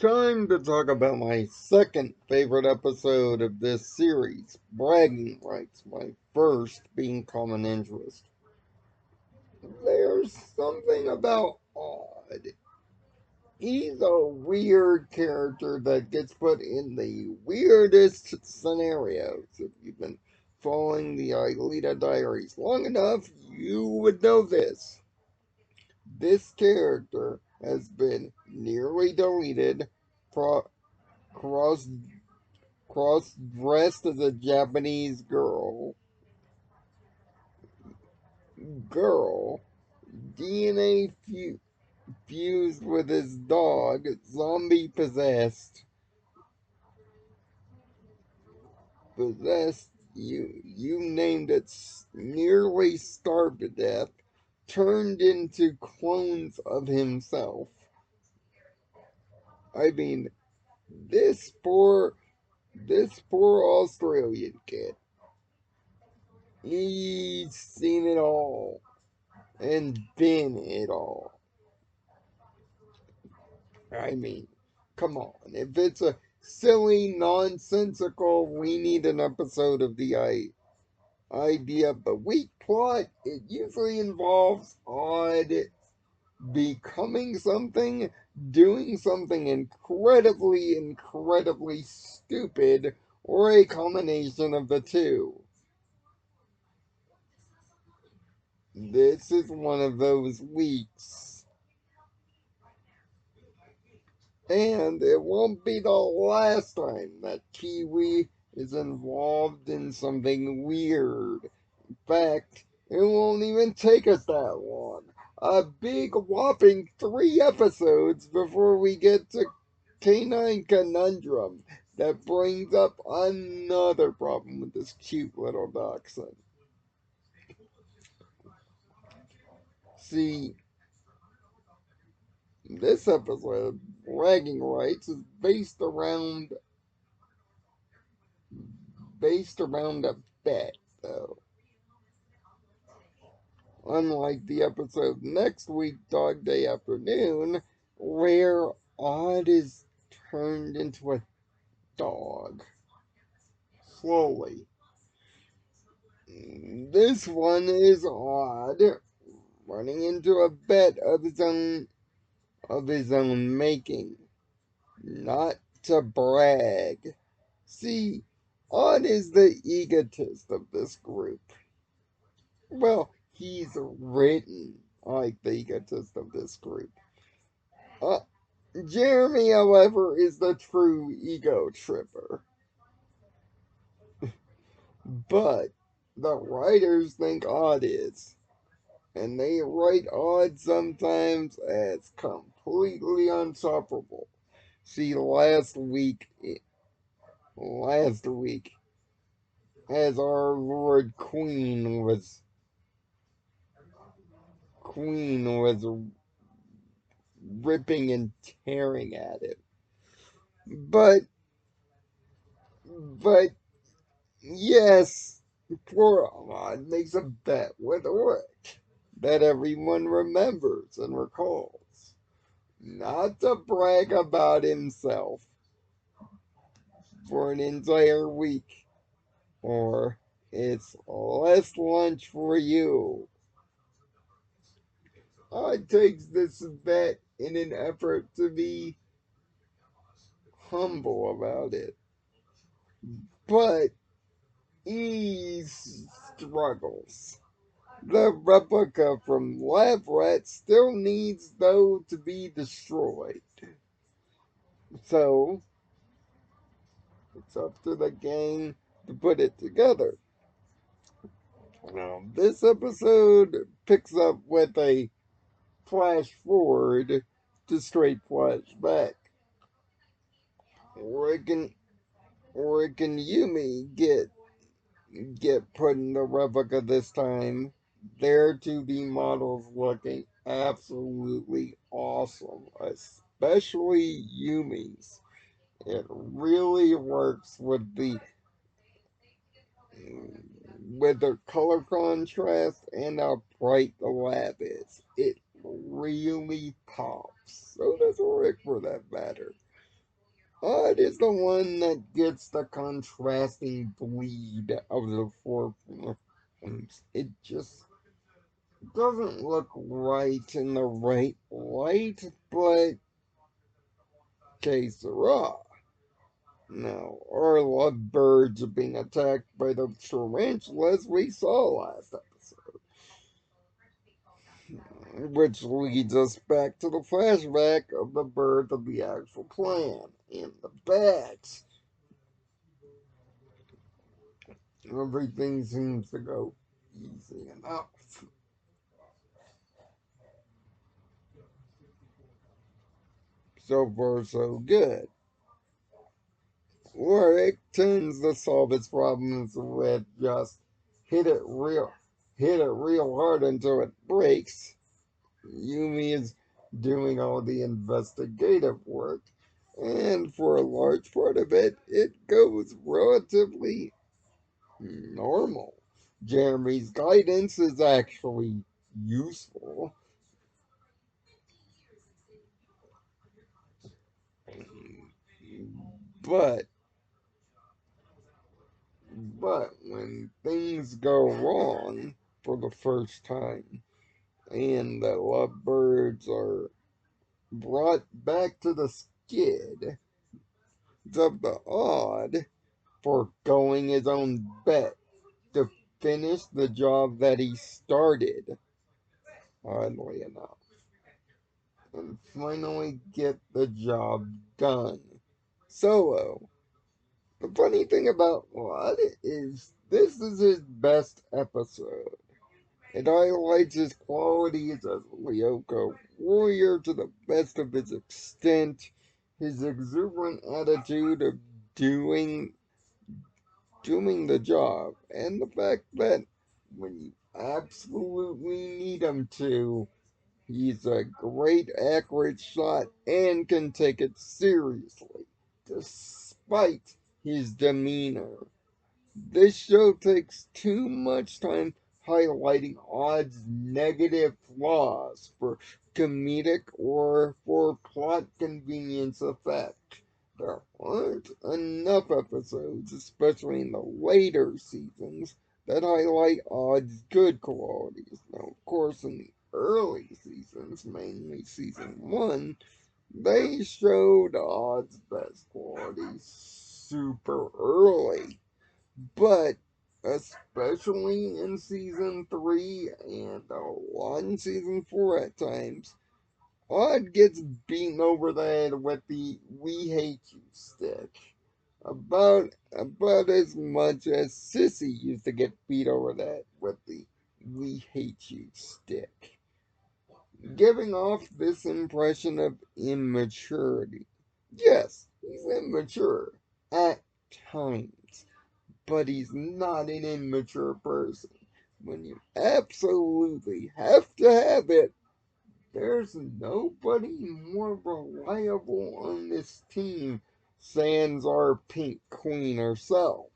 Time to talk about my second favorite episode of this series, Bragging Rights, my first being Common Interest. There's something about Odd. He's a weird character that gets put in the weirdest scenarios. If you've been following the Aelita Diaries long enough, you would know this. This character has been nearly deleted, cross dressed as a Japanese girl, DNA fused with his dog, zombie possessed, you named it, nearly starved to death, turned into clones of himself. I mean, this poor, this poor Australian kid, he's seen it all and been it all. I mean, come on. If it's a silly, nonsensical, we need an episode of the idea of the weak plot, it usually involves Odd becoming something, doing something incredibly stupid, or a combination of the two. This is one of those weeks. And it won't be the last time that Kiwi is involved in something weird. In fact, it won't even take us that long. A big whopping 3 episodes before we get to Canine Conundrum that brings up another problem with this cute little dachshund. See, this episode, Bragging Rights, is based around a bet, though. Unlike the episode next week, Dog Day Afternoon, where Odd is turned into a dog. Slowly. This one is Odd running into a bet of his own making. Not to brag. See, Odd is the egotist of this group. Well, he's written like the egotist of this group. Uh, Jeremy, however, is the true ego tripper. But the writers think Odd is. And they write Odd sometimes as completely insufferable. See, last week, as our Lord Queen was ripping and tearing at it. But, but yes, poor Ahmad makes a bet with Rick that everyone remembers and recalls. Not to brag about himself for an entire week, or it's less lunch for you. I takes this bet in an effort to be humble about it, but he struggles. The replica from Lab Rat still needs, though, to be destroyed. So, it's up to the gang to put it together. Now, this episode picks up with a flash forward to straight flashback. Rick and, Rick and Yumi get put in the replica this time. Their 2D models looking absolutely awesome, especially Yumi's. It really works with the color contrast and how bright the lab is. It really pops. So does Rick for that matter. Odd is the one that gets the contrasting bleed of the four films. It just doesn't look right in the right light, but que sera. Now, our lovebirds are being attacked by the tarantulas we saw last episode. Which leads us back to the flashback of the birth of the actual plan and the bats. Everything seems to go easy enough. So far, so good. Warwick tends to solve its problems with just hit it real, hit it real hard until it breaks. Yumi is doing all the investigative work, and for a large part of it, it goes relatively normal. Jeremy's guidance is actually useful, but when things go wrong for the first time, and the lovebirds are brought back to the skid, of the odd for going his own bet to finish the job that he started, oddly enough, and finally get the job done. Solo. The funny thing about Rod is this is his best episode. It highlights his qualities as a Lyoko warrior to the best of his extent, his exuberant attitude of doing doing the job, and the fact that when you absolutely need him to, he's a great accurate shot and can take it seriously, despite his demeanor. This show takes too much time highlighting Odd's negative flaws for comedic or for plot convenience effect. There aren't enough episodes, especially in the later seasons, that highlight Odd's good qualities. Now, of course, in the early seasons, mainly season 1, they showed Odd's best qualities super early. But especially in season 3 and a lot in season 4 at times, Odd gets beaten over the head with the "we hate you" stick. About as much as Sissy used to get beat over the head with the "we hate you" stick. Giving off this impression of immaturity. Yes, he's immature at times, but he's not an immature person. When you absolutely have to have it, there's nobody more reliable on this team, sans our pink queen herself.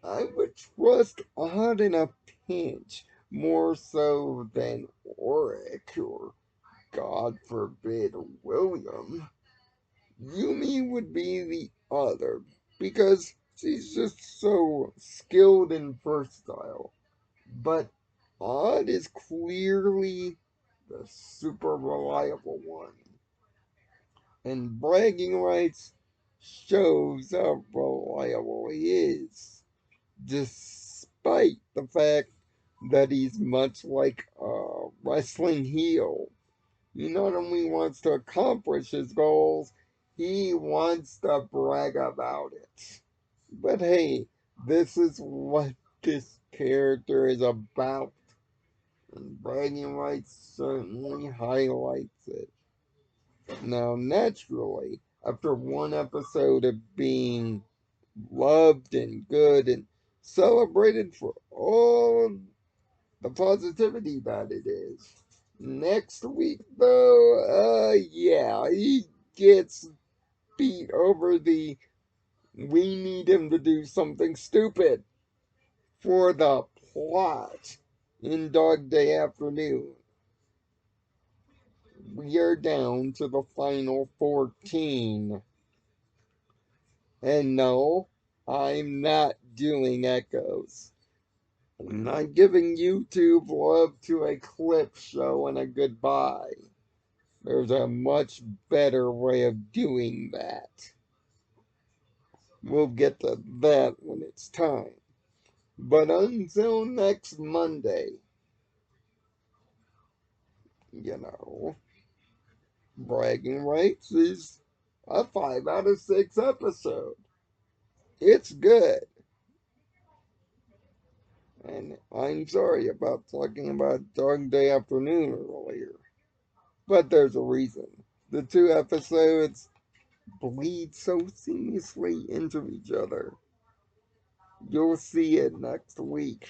I would trust Odd in a pinch more so than Oric or, God forbid, William. Yumi would be the other because she's just so skilled and versatile. But Odd is clearly the super reliable one, and bragging rights shows how reliable he is, despite the fact that he's much like a wrestling heel. He not only wants to accomplish his goals, he wants to brag about it. But hey, this is what this character is about, and bragging rights certainly highlights it. Now, naturally, after one episode of being loved and good and celebrated for all the positivity that it is, next week, though, yeah, he gets beat over the "we need him to do something stupid" for the plot in Dog Day Afternoon. We are down to the final 14. And no, I'm not doing echoes. I'm not giving YouTube love to a clip show and a goodbye. There's a much better way of doing that. We'll get to that when it's time. But until next Monday, you know, Bragging Rights is a 5 out of 6 episode. It's good. And I'm sorry about talking about Dog Day Afternoon earlier. But there's a reason. The two episodes bleed so seamlessly into each other. You'll see it next week.